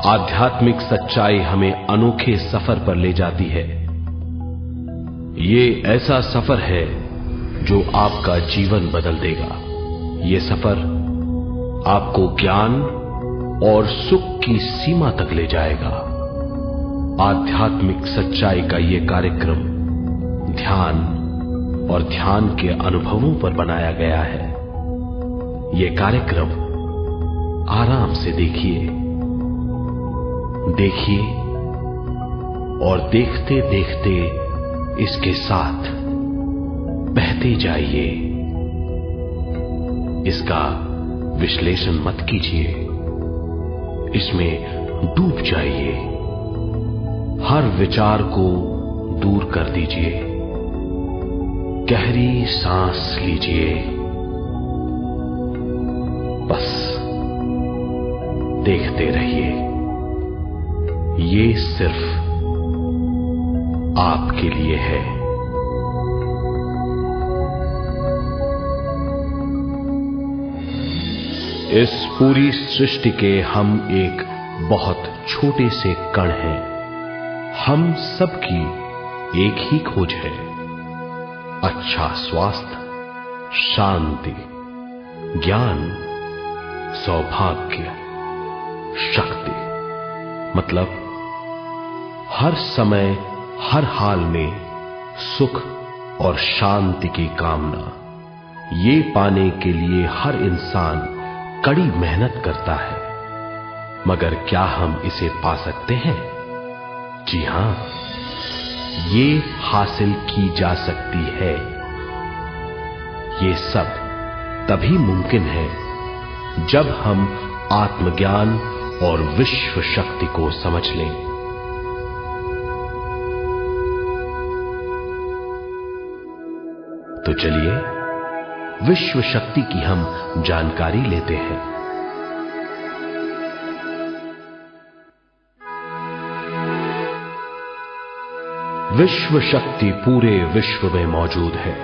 आध्यात्मिक सच्चाई हमें अनोखे सफर पर ले जाती है। ये ऐसा सफर है जो आपका जीवन बदल देगा। ये सफर आपको ज्ञान और सुख की सीमा तक ले जाएगा। आध्यात्मिक सच्चाई का ये कार्यक्रम ध्यान और ध्यान के अनुभवों पर बनाया गया है। ये कार्यक्रम आराम से देखिए और देखते देखते इसके साथ बहते जाइए। इसका विश्लेषण मत कीजिए, इसमें डूब जाइए। हर विचार को दूर कर दीजिए। गहरी सांस लीजिए। बस देखते रहिए। ये सिर्फ आपके लिए है। इस पूरी सृष्टि के हम एक बहुत छोटे से कण हैं। हम सबकी एक ही खोज है, अच्छा स्वास्थ्य, शांति, ज्ञान, सौभाग्य, शक्ति। मतलब हर समय हर हाल में सुख और शांति की कामना। ये पाने के लिए हर इंसान कड़ी मेहनत करता है, मगर क्या हम इसे पा सकते हैं? जी हां, ये हासिल की जा सकती है। ये सब तभी मुमकिन है जब हम आत्मज्ञान और विश्व शक्ति को समझ लें। तो चलिए विश्व शक्ति की हम जानकारी लेते हैं। विश्व शक्ति पूरे विश्व में मौजूद है।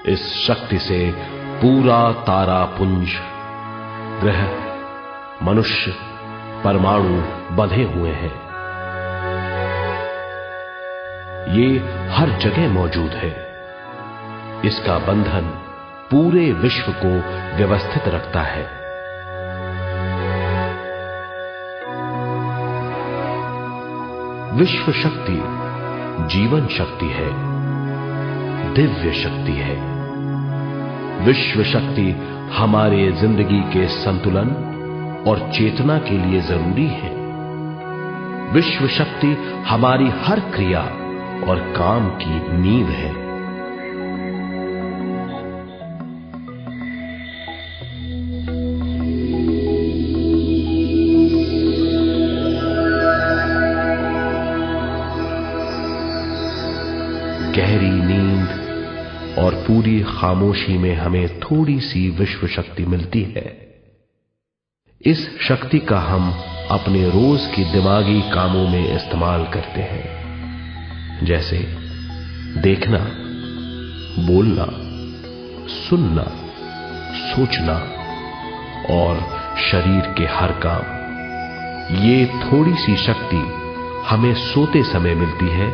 इस शक्ति से पूरा तारापुंज, ग्रह, मनुष्य, परमाणु बंधे हुए हैं। ये हर जगह मौजूद है। इसका बंधन पूरे विश्व को व्यवस्थित रखता है। विश्व शक्ति जीवन शक्ति है, दिव्य शक्ति है। विश्व शक्ति हमारे जिंदगी के संतुलन और चेतना के लिए जरूरी है। विश्व शक्ति हमारी हर क्रिया और काम की नींव है। गहरी नींद और पूरी खामोशी में हमें थोड़ी सी विश्व शक्ति मिलती है। इस शक्ति का हम अपने रोज के दिमागी कामों में इस्तेमाल करते हैं, जैसे देखना, बोलना, सुनना, सोचना और शरीर के हर काम। ये थोड़ी सी शक्ति हमें सोते समय मिलती है,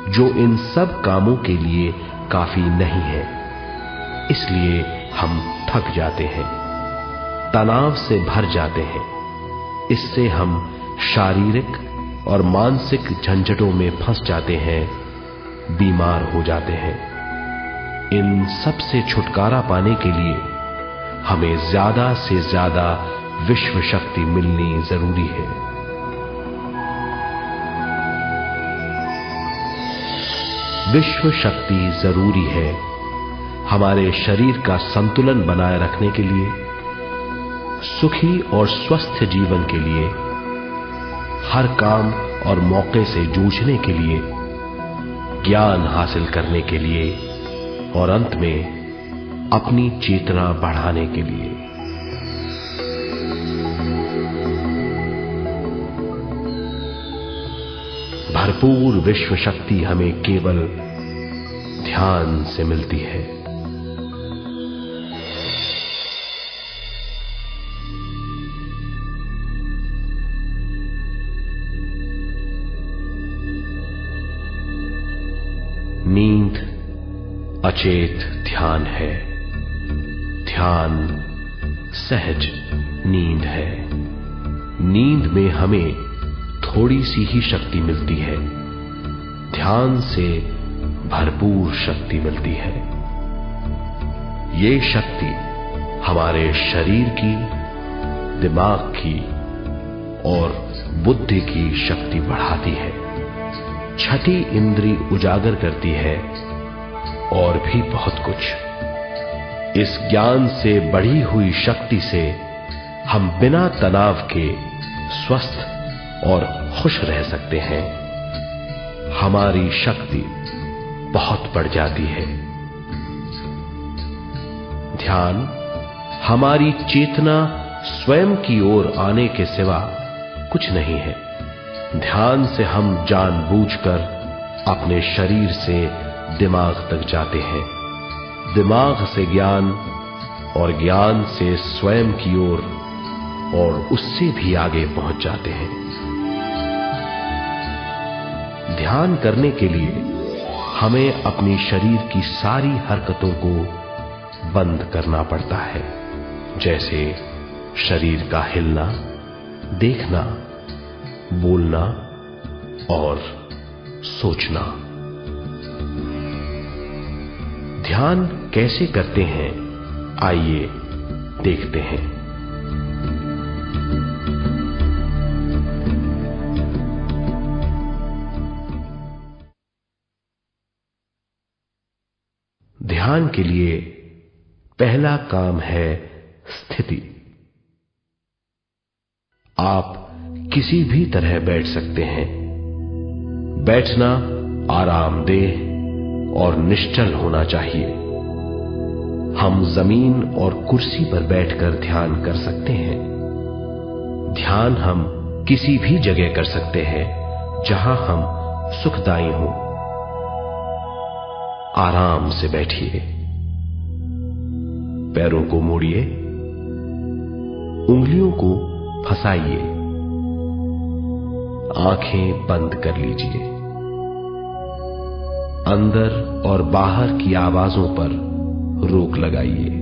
जो इन सब कामों के लिए काफी नहीं है। इसलिए हम थक जाते हैं, तनाव से भर जाते हैं। इससे हम शारीरिक और मानसिक झंझटों में फंस जाते हैं, बीमार हो जाते हैं। इन सब से छुटकारा पाने के लिए हमें ज्यादा से ज्यादा विश्व शक्ति मिलनी जरूरी है। विश्व शक्ति जरूरी है हमारे शरीर का संतुलन बनाए रखने के लिए, सुखी और स्वस्थ जीवन के लिए, हर काम और मौके से जूझने के लिए, ज्ञान हासिल करने के लिए और अंत में अपनी चेतना बढ़ाने के लिए। भरपूर विश्व शक्ति हमें केवल ध्यान से मिलती है। नींद अचेत ध्यान है, ध्यान सहज नींद है। नींद में हमें थोड़ी सी ही शक्ति मिलती है, ध्यान से भरपूर शक्ति मिलती है। ये शक्ति हमारे शरीर की, दिमाग की और बुद्धि की शक्ति बढ़ाती है, छठी इंद्री उजागर करती है और भी बहुत कुछ। इस ज्ञान से बढ़ी हुई शक्ति से हम बिना तनाव के स्वस्थ और खुश रह सकते हैं। हमारी शक्ति बहुत बढ़ जाती है। ध्यान हमारी चेतना स्वयं की ओर आने के सिवा कुछ नहीं है। ध्यान से हम जानबूझकर अपने शरीर से दिमाग तक जाते हैं, दिमाग से ज्ञान और ज्ञान से स्वयं की ओर और उससे भी आगे पहुंच जाते हैं। ध्यान करने के लिए हमें अपनी शरीर की सारी हरकतों को बंद करना पड़ता है, जैसे शरीर का हिलना, देखना, बोलना और सोचना। ध्यान कैसे करते हैं, आइए देखते हैं। ध्यान के लिए पहला काम है स्थिति। आप किसी भी तरह बैठ सकते हैं। बैठना आरामदेह और निश्चल होना चाहिए। हम जमीन और कुर्सी पर बैठकर ध्यान कर सकते हैं। ध्यान हम किसी भी जगह कर सकते हैं जहां हम सुखदायी हों। आराम से बैठिए, पैरों को मोड़िए, उंगलियों को फंसाइए, आंखें बंद कर लीजिए। अंदर और बाहर की आवाजों पर रोक लगाइए।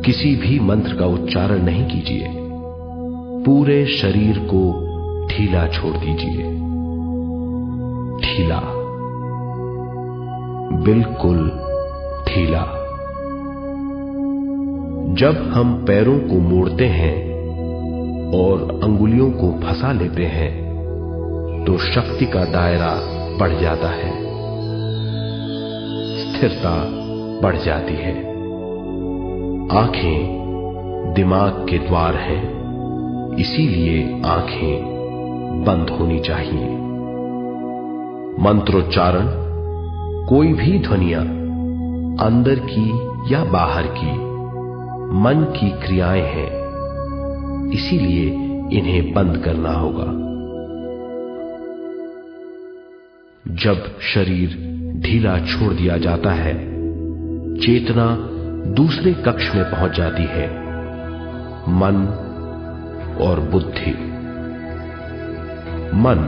किसी भी मंत्र का उच्चारण नहीं कीजिए। पूरे शरीर को ढीला छोड़ दीजिए। ढीला, बिल्कुल ढीला। जब हम पैरों को मोड़ते हैं और अंगुलियों को फंसा लेते हैं तो शक्ति का दायरा बढ़ जाता है, स्थिरता बढ़ जाती है। आंखें दिमाग के द्वार हैं, इसीलिए आंखें बंद होनी चाहिए। मंत्रोच्चारण, कोई भी ध्वनियां अंदर की या बाहर की मन की क्रियाएं हैं, इसीलिए इन्हें बंद करना होगा। जब शरीर ढीला छोड़ दिया जाता है, चेतना दूसरे कक्ष में पहुंच जाती है, मन और बुद्धि। मन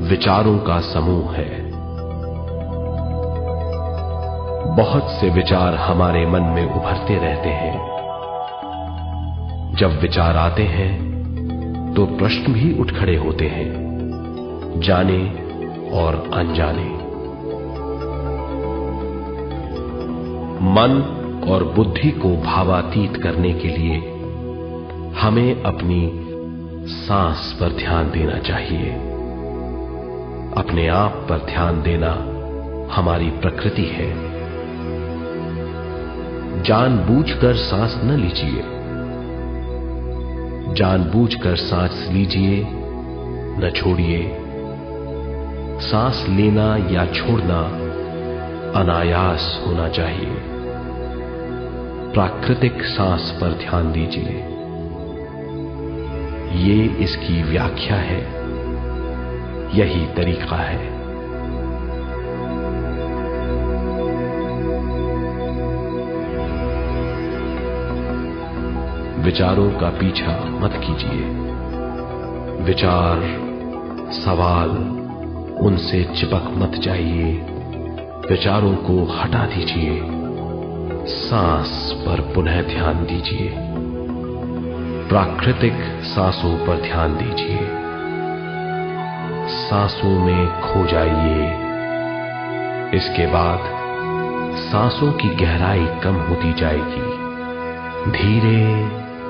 विचारों का समूह है। बहुत से विचार हमारे मन में उभरते रहते हैं। जब विचार आते हैं तो प्रश्न भी उठ खड़े होते हैं, जाने और अनजाने। मन और बुद्धि को भावातीत करने के लिए हमें अपनी सांस पर ध्यान देना चाहिए। अपने आप पर ध्यान देना हमारी प्रकृति है। जानबूझकर सांस न लीजिए। जानबूझकर सांस लीजिए, न छोड़िए। सांस लेना या छोड़ना अनायास होना चाहिए। प्राकृतिक सांस पर ध्यान दीजिए। ये इसकी व्याख्या है, यही तरीका है। विचारों का पीछा मत कीजिए। विचार, सवाल उनसे चिपक मत जाइए, विचारों को हटा दीजिए, सांस पर पुनः ध्यान दीजिए, प्राकृतिक सांसों पर ध्यान दीजिए, सांसों में खो जाइए। इसके बाद सांसों की गहराई कम होती जाएगी। धीरे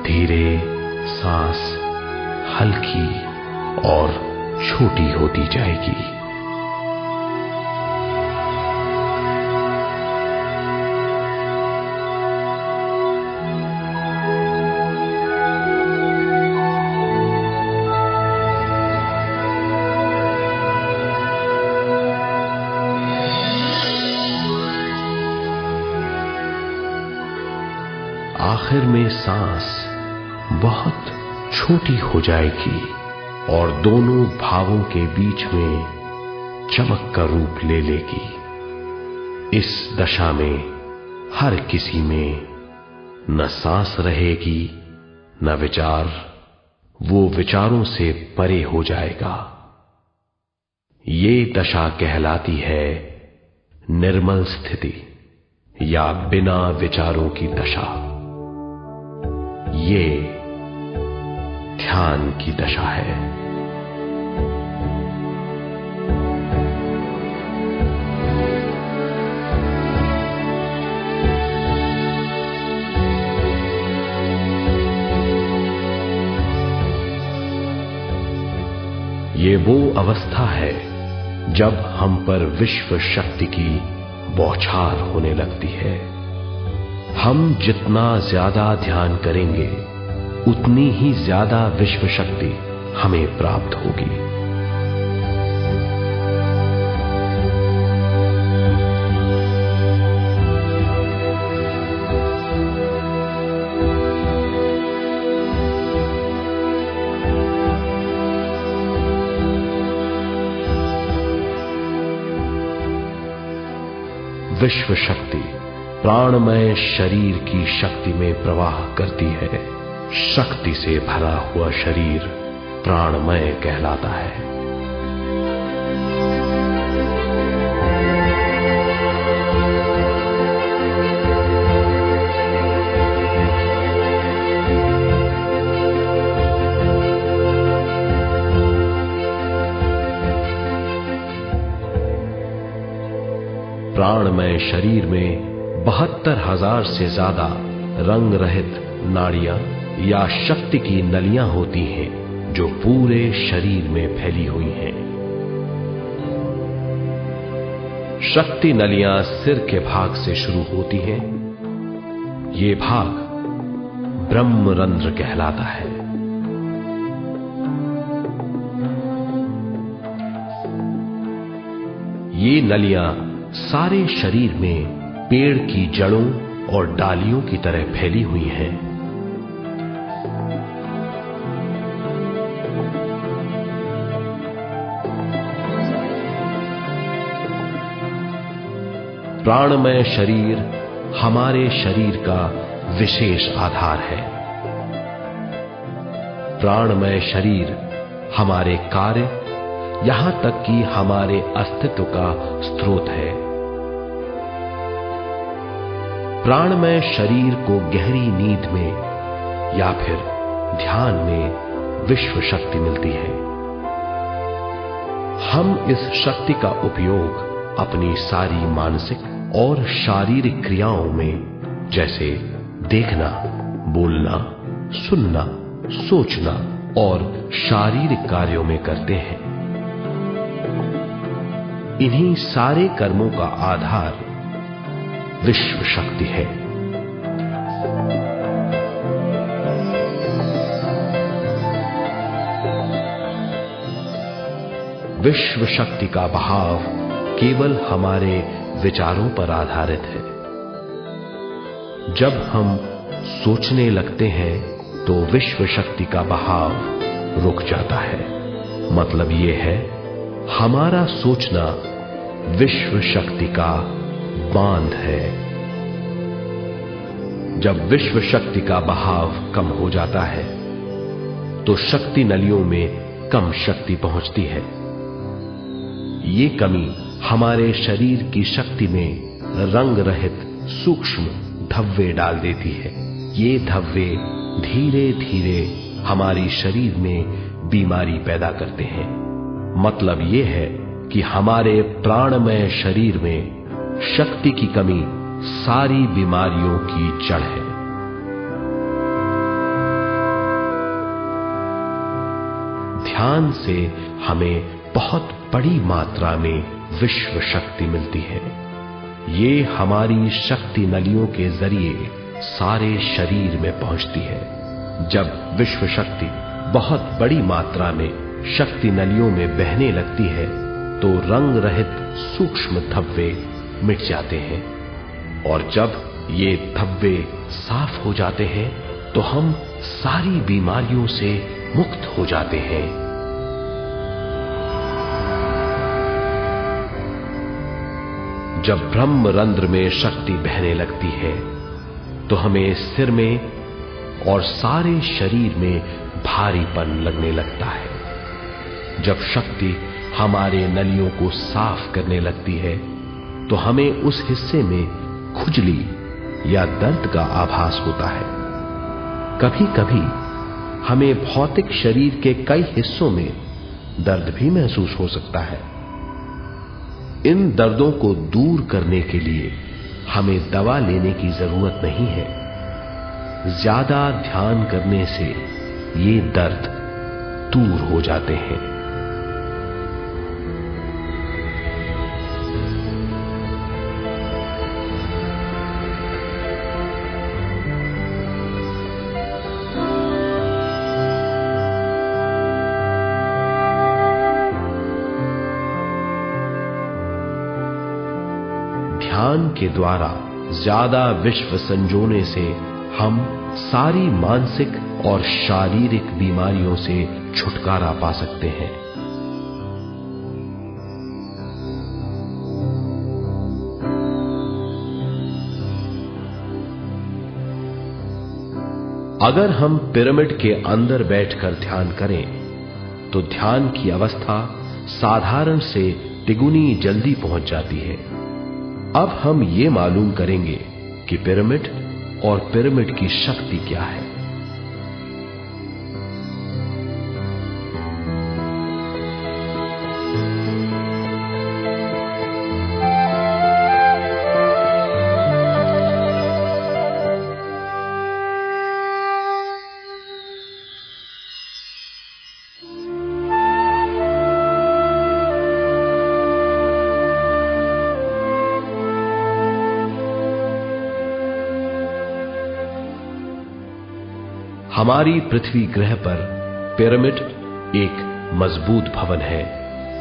धीरे सांस हल्की और छोटी होती जाएगी। आखिर में सांस बहुत छोटी हो जाएगी और दोनों भावों के बीच में चमक का रूप ले लेगी। इस दशा में हर किसी में न सांस रहेगी न विचार, वो विचारों से परे हो जाएगा। ये दशा कहलाती है निर्मल स्थिति या बिना विचारों की दशा। ये ध्यान की दशा है। ये वो अवस्था है जब हम पर विश्व शक्ति की बौछार होने लगती है। हम जितना ज्यादा ध्यान करेंगे उतनी ही ज्यादा विश्व शक्ति हमें प्राप्त होगी। विश्व शक्ति प्राणमय शरीर की शक्ति में प्रवाह करती है। शक्ति से भरा हुआ शरीर प्राणमय कहलाता है। प्राणमय शरीर में 72,000 से ज्यादा रंग रहित नाड़ियां या शक्ति की नलियां होती हैं जो पूरे शरीर में फैली हुई हैं। शक्ति नलियां सिर के भाग से शुरू होती हैं। ये भाग ब्रह्मरंध्र कहलाता है। ये नलियां सारे शरीर में पेड़ की जड़ों और डालियों की तरह फैली हुई हैं। प्राणमय शरीर हमारे शरीर का विशेष आधार है। प्राणमय शरीर हमारे कार्य, यहां तक कि हमारे अस्तित्व का स्रोत है। प्राणमय शरीर को गहरी नींद में या फिर ध्यान में विश्व शक्ति मिलती है। हम इस शक्ति का उपयोग अपनी सारी मानसिक और शारीरिक क्रियाओं में, जैसे देखना, बोलना, सुनना, सोचना और शारीरिक कार्यों में करते हैं। इन्हीं सारे कर्मों का आधार विश्व शक्ति है। विश्व शक्ति का बहाव केवल हमारे विचारों पर आधारित है। जब हम सोचने लगते हैं तो विश्व शक्ति का बहाव रुक जाता है। मतलब यह है, हमारा सोचना विश्व शक्ति का बांध है। जब विश्व शक्ति का बहाव कम हो जाता है तो शक्ति नलियों में कम शक्ति पहुंचती है। ये कमी हमारे शरीर की शक्ति में रंग रहित सूक्ष्म धब्बे डाल देती है। ये धब्बे धीरे धीरे हमारी शरीर में बीमारी पैदा करते हैं। मतलब ये है कि हमारे प्राणमय शरीर में शक्ति की कमी सारी बीमारियों की जड़ है। ध्यान से हमें बहुत बड़ी मात्रा में विश्व शक्ति मिलती है। ये हमारी शक्ति नलियों के जरिए सारे शरीर में पहुंचती है। जब विश्व शक्ति बहुत बड़ी मात्रा में शक्ति नलियों में बहने लगती है तो रंग रहित सूक्ष्म धब्बे मिट जाते हैं, और जब ये धब्बे साफ हो जाते हैं तो हम सारी बीमारियों से मुक्त हो जाते हैं। जब ब्रह्म रंध्र में शक्ति बहने लगती है तो हमें सिर में और सारे शरीर में भारीपन लगने लगता है। जब शक्ति हमारे नलियों को साफ करने लगती है तो हमें उस हिस्से में खुजली या दर्द का आभास होता है। कभी कभी हमें भौतिक शरीर के कई हिस्सों में दर्द भी महसूस हो सकता है। इन दर्दों को दूर करने के लिए हमें दवा लेने की जरूरत नहीं है। ज्यादा ध्यान करने से ये दर्द दूर हो जाते हैं। ध्यान के द्वारा ज्यादा विश्व संजोने से हम सारी मानसिक और शारीरिक बीमारियों से छुटकारा पा सकते हैं। अगर हम पिरामिड के अंदर बैठकर ध्यान करें तो ध्यान की अवस्था साधारण से तिगुनी जल्दी पहुंच जाती है। अब हम ये मालूम करेंगे कि पिरामिड और पिरामिड की शक्ति क्या है। हमारी पृथ्वी ग्रह पर पिरामिड एक मजबूत भवन है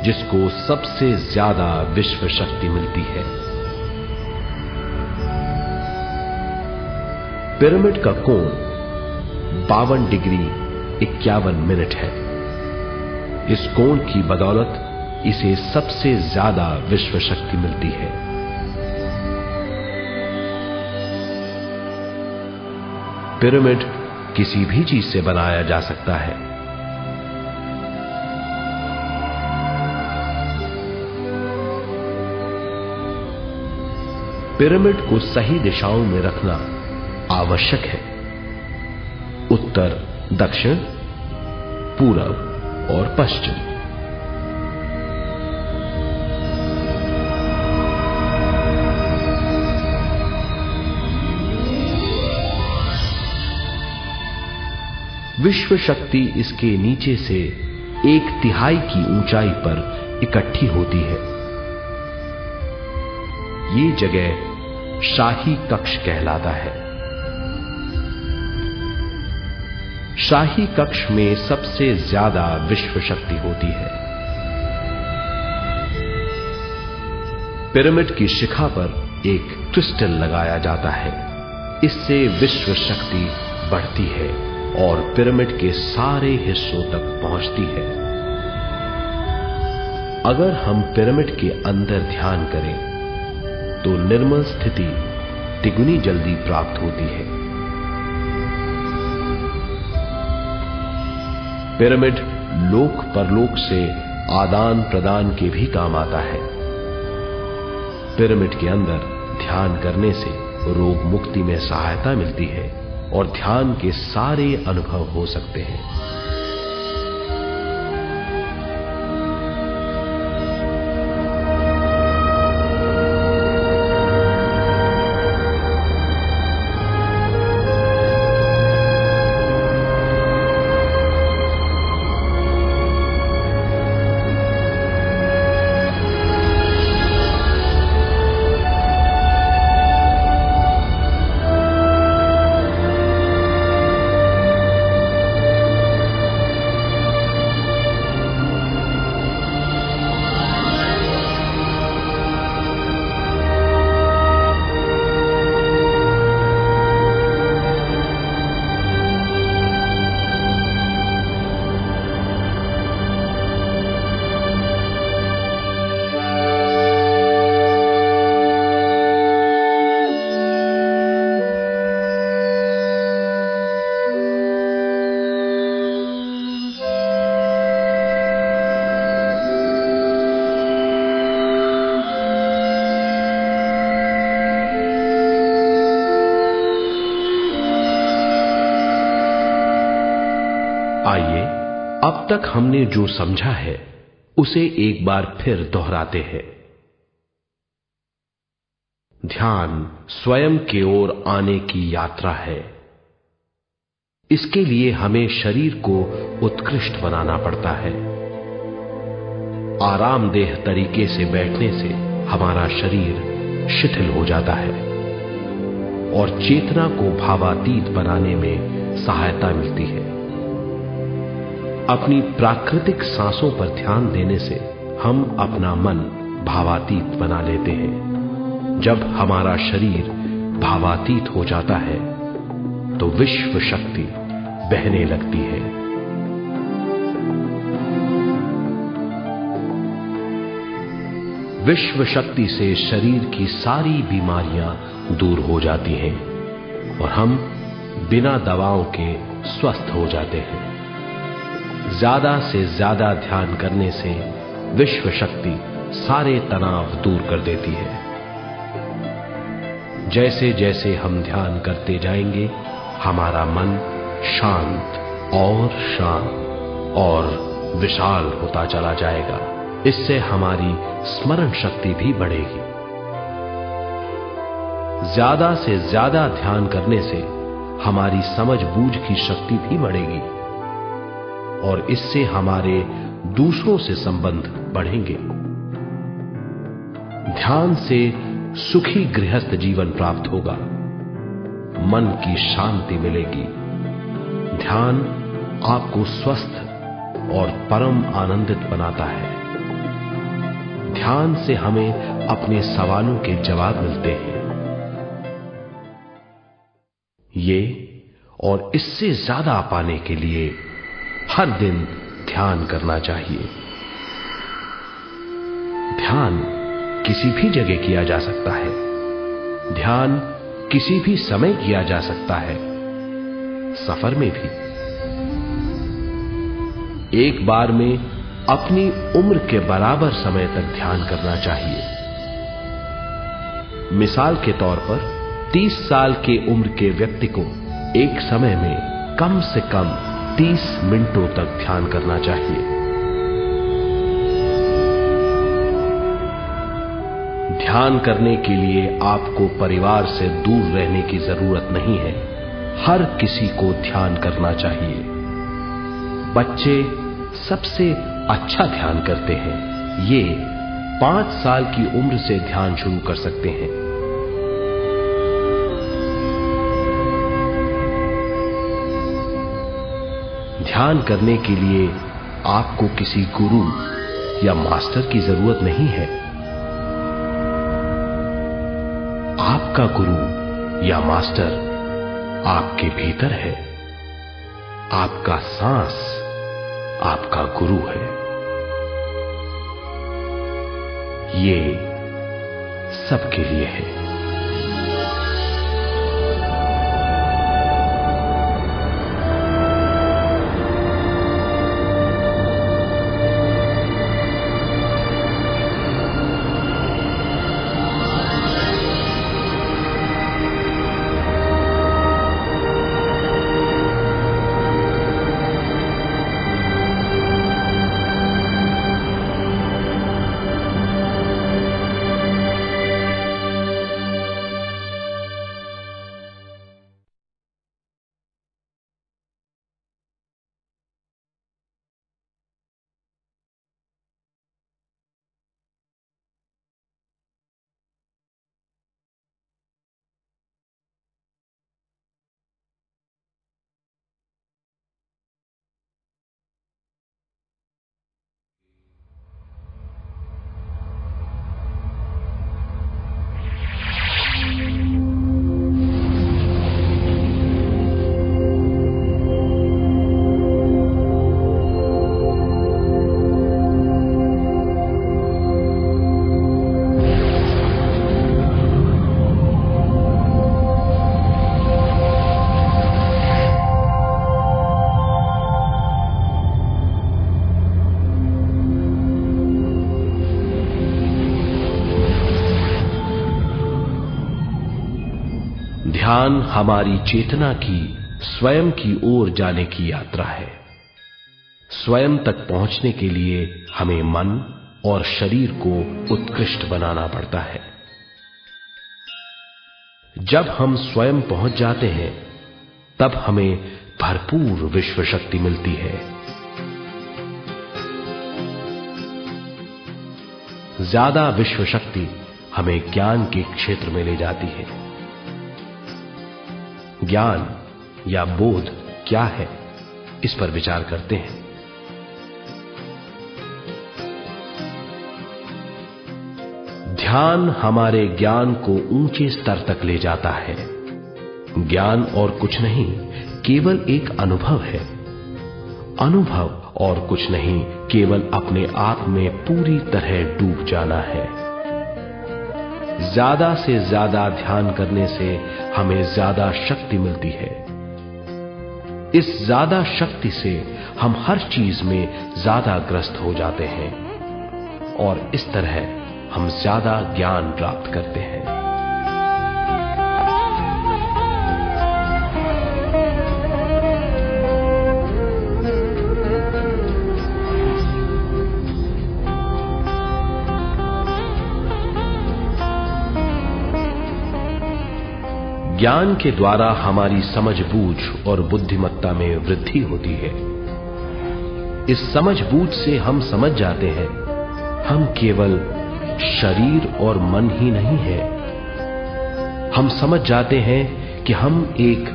जिसको सबसे ज्यादा विश्व शक्ति मिलती है। पिरामिड का कोण 52 डिग्री 51 मिनट है। इस कोण की बदौलत इसे सबसे ज्यादा विश्व शक्ति मिलती है। पिरामिड किसी भी चीज से बनाया जा सकता है। पिरामिड को सही दिशाओं में रखना आवश्यक है। उत्तर, दक्षिण, पूरब और पश्चिम। विश्व शक्ति इसके नीचे से 1/3 की ऊंचाई पर इकट्ठी होती है। ये जगह शाही कक्ष कहलाता है। शाही कक्ष में सबसे ज्यादा विश्व शक्ति होती है। पिरामिड की शिखा पर एक क्रिस्टल लगाया जाता है। इससे विश्व शक्ति बढ़ती है और पिरामिड के सारे हिस्सों तक पहुंचती है। अगर हम पिरामिड के अंदर ध्यान करें तो निर्मल स्थिति तिगुनी जल्दी प्राप्त होती है। पिरामिड लोक परलोक से आदान प्रदान के भी काम आता है। पिरामिड के अंदर ध्यान करने से रोग मुक्ति में सहायता मिलती है और ध्यान के सारे अनुभव हो सकते हैं। आइए अब तक हमने जो समझा है उसे एक बार फिर दोहराते हैं। ध्यान स्वयं की ओर आने की यात्रा है। इसके लिए हमें शरीर को उत्कृष्ट बनाना पड़ता है। आरामदेह तरीके से बैठने से हमारा शरीर शिथिल हो जाता है और चेतना को भावातीत बनाने में सहायता मिलती है। अपनी प्राकृतिक सांसों पर ध्यान देने से हम अपना मन भावातीत बना लेते हैं। जब हमारा शरीर भावातीत हो जाता है तो विश्व शक्ति बहने लगती है। विश्व शक्ति से शरीर की सारी बीमारियां दूर हो जाती हैं और हम बिना दवाओं के स्वस्थ हो जाते हैं। ज्यादा से ज्यादा ध्यान करने से विश्व शक्ति सारे तनाव दूर कर देती है। जैसे जैसे हम ध्यान करते जाएंगे हमारा मन शांत और विशाल होता चला जाएगा। इससे हमारी स्मरण शक्ति भी बढ़ेगी। ज्यादा से ज्यादा ध्यान करने से हमारी समझ बूझ की शक्ति भी बढ़ेगी और इससे हमारे दूसरों से संबंध बढ़ेंगे। ध्यान से सुखी गृहस्थ जीवन प्राप्त होगा, मन की शांति मिलेगी। ध्यान आपको स्वस्थ और परम आनंदित बनाता है। ध्यान से हमें अपने सवालों के जवाब मिलते हैं। ये और इससे ज्यादा पाने के लिए हर दिन ध्यान करना चाहिए। ध्यान किसी भी जगह किया जा सकता है। ध्यान किसी भी समय किया जा सकता है, सफर में भी। एक बार में अपनी उम्र के बराबर समय तक ध्यान करना चाहिए। मिसाल के तौर पर 30 साल के उम्र के व्यक्ति को एक समय में कम से कम 30 मिनटों तक ध्यान करना चाहिए। ध्यान करने के लिए आपको परिवार से दूर रहने की जरूरत नहीं है। हर किसी को ध्यान करना चाहिए। बच्चे सबसे अच्छा ध्यान करते हैं। ये 5 साल की उम्र से ध्यान शुरू कर सकते हैं। ध्यान करने के लिए आपको किसी गुरु या मास्टर की जरूरत नहीं है। आपका गुरु या मास्टर आपके भीतर है। आपका सांस आपका गुरु है। ये सबके लिए है। ध्यान हमारी चेतना की स्वयं की ओर जाने की यात्रा है। स्वयं तक पहुंचने के लिए हमें मन और शरीर को उत्कृष्ट बनाना पड़ता है। जब हम स्वयं पहुंच जाते हैं तब हमें भरपूर विश्व शक्ति मिलती है। ज्यादा विश्व शक्ति हमें ज्ञान के क्षेत्र में ले जाती है। ज्ञान या बोध क्या है, इस पर विचार करते हैं। ध्यान हमारे ज्ञान को ऊंचे स्तर तक ले जाता है। ज्ञान और कुछ नहीं, केवल एक अनुभव है। अनुभव और कुछ नहीं, केवल अपने आप में पूरी तरह डूब जाना है। ज्यादा से ज्यादा ध्यान करने से हमें ज्यादा शक्ति मिलती है। इस ज्यादा शक्ति से हम हर चीज में ज्यादा ग्रस्त हो जाते हैं और इस तरह हम ज्यादा ज्ञान प्राप्त करते हैं। ज्ञान के द्वारा हमारी समझबूझ और बुद्धिमत्ता में वृद्धि होती है। इस समझबूझ से हम समझ जाते हैं हम केवल शरीर और मन ही नहीं है। हम समझ जाते हैं कि हम एक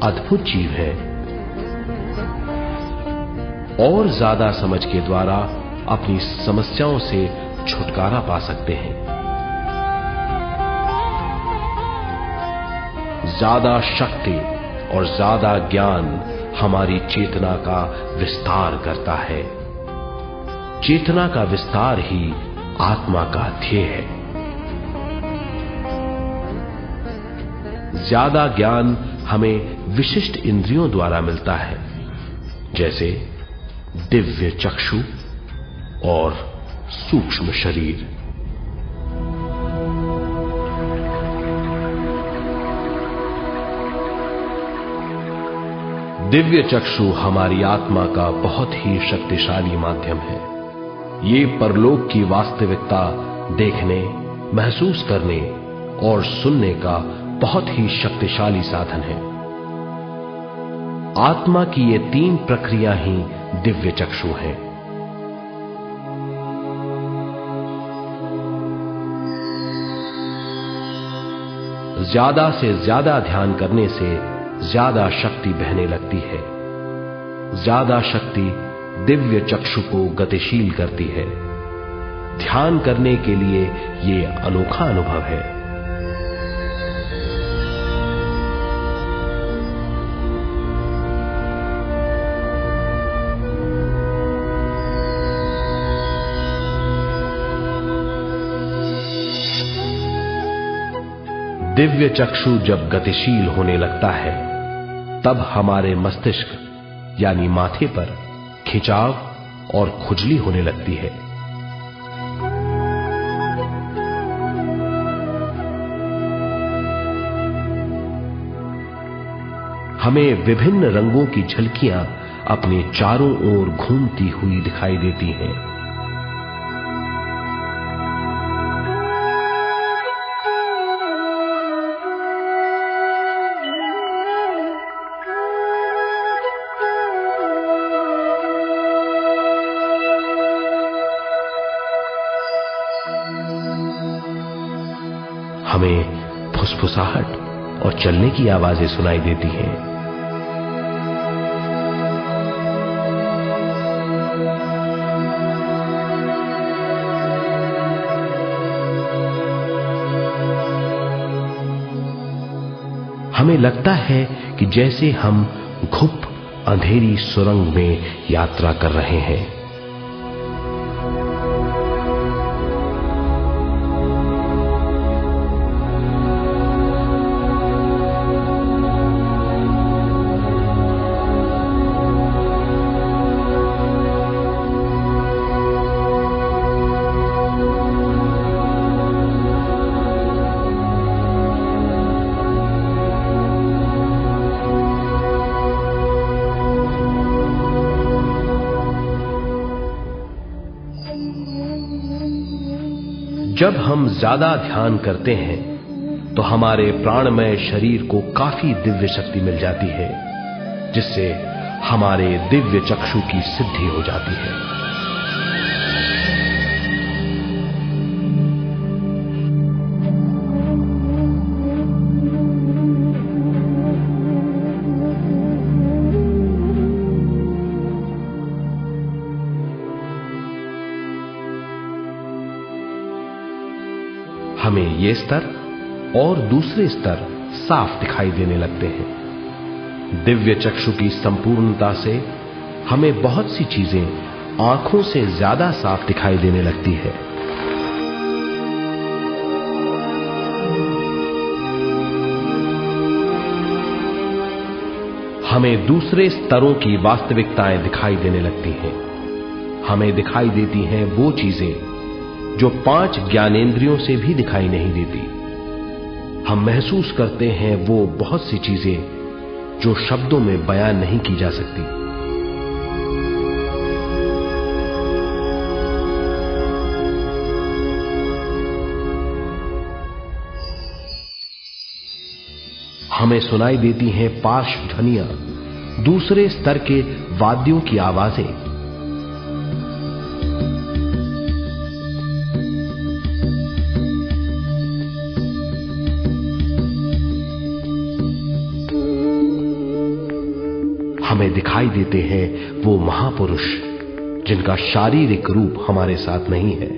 अद्भुत जीव हैं। और ज्यादा समझ के द्वारा अपनी समस्याओं से छुटकारा पा सकते हैं। ज्यादा शक्ति और ज्यादा ज्ञान हमारी चेतना का विस्तार करता है। चेतना का विस्तार ही आत्मा का ध्येय है। ज्यादा ज्ञान हमें विशिष्ट इंद्रियों द्वारा मिलता है, जैसे दिव्य चक्षु और सूक्ष्म शरीर। दिव्य चक्षु हमारी आत्मा का बहुत ही शक्तिशाली माध्यम है। ये परलोक की वास्तविकता देखने, महसूस करने और सुनने का बहुत ही शक्तिशाली साधन है। आत्मा की ये तीन प्रक्रिया ही दिव्य चक्षु हैं। ज्यादा से ज्यादा ध्यान करने से ज्यादा शक्ति बहने लगती है। ज्यादा शक्ति दिव्य चक्षु को गतिशील करती है। ध्यान करने के लिए यह अनोखा अनुभव है। दिव्य चक्षु जब गतिशील होने लगता है तब हमारे मस्तिष्क यानी माथे पर खिंचाव और खुजली होने लगती है। हमें विभिन्न रंगों की झलकियां अपने चारों ओर घूमती हुई दिखाई देती हैं। हमें फुसफुसाहट और चलने की आवाजें सुनाई देती हैं। हमें लगता है कि जैसे हम घुप अंधेरी सुरंग में यात्रा कर रहे हैं। जब हम ज्यादा ध्यान करते हैं तो हमारे प्राणमय शरीर को काफी दिव्य शक्ति मिल जाती है, जिससे हमारे दिव्य चक्षु की सिद्धि हो जाती है। हमें ये स्तर और दूसरे स्तर साफ दिखाई देने लगते हैं। दिव्य चक्षु की संपूर्णता से हमें बहुत सी चीजें आंखों से ज्यादा साफ दिखाई देने लगती है। हमें दूसरे स्तरों की वास्तविकताएं दिखाई देने लगती हैं। हमें दिखाई देती हैं वो चीजें जो 5 ज्ञानेंद्रियों से भी दिखाई नहीं देती। हम महसूस करते हैं वो बहुत सी चीजें जो शब्दों में बयान नहीं की जा सकती। हमें सुनाई देती हैं पार्श्व ध्वनियां, दूसरे स्तर के वाद्यों की आवाजें। हमें दिखाई देते हैं वो महापुरुष जिनका शारीरिक रूप हमारे साथ नहीं है।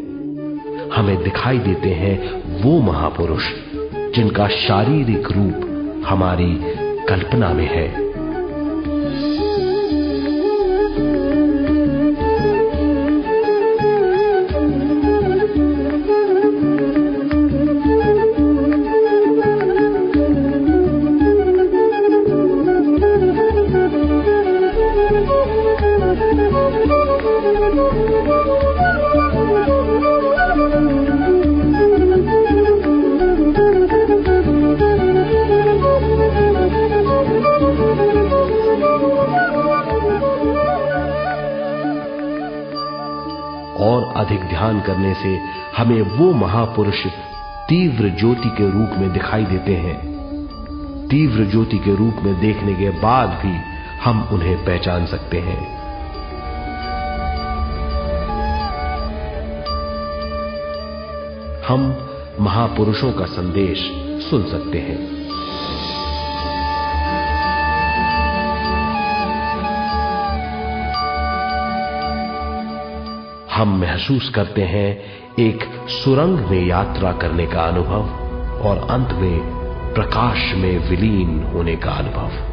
हमें दिखाई देते हैं वो महापुरुष जिनका शारीरिक रूप हमारी कल्पना में है। और अधिक ध्यान करने से हमें वो महापुरुष तीव्र ज्योति के रूप में दिखाई देते हैं। तीव्र ज्योति के रूप में देखने के बाद भी हम उन्हें पहचान सकते हैं। हम महापुरुषों का संदेश सुन सकते हैं। हम महसूस करते हैं एक सुरंग में यात्रा करने का अनुभव और अंत में प्रकाश में विलीन होने का अनुभव।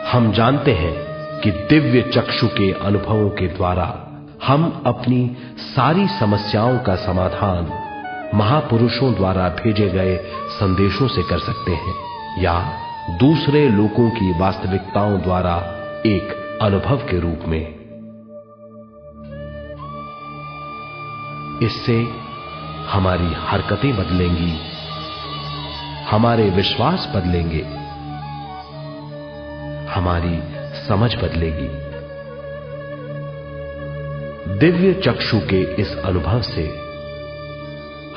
हम जानते हैं कि दिव्य चक्षु के अनुभवों के द्वारा हम अपनी सारी समस्याओं का समाधान महापुरुषों द्वारा भेजे गए संदेशों से कर सकते हैं या दूसरे लोगों की वास्तविकताओं द्वारा एक अनुभव के रूप में। इससे हमारी हरकतें बदलेंगी, हमारे विश्वास बदलेंगे, हमारी समझ बदलेगी। दिव्य चक्षु के इस अनुभव से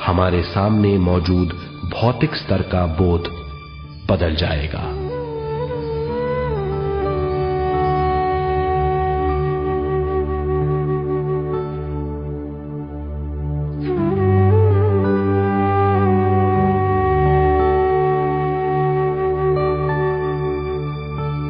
हमारे सामने मौजूद भौतिक स्तर का बोध बदल जाएगा।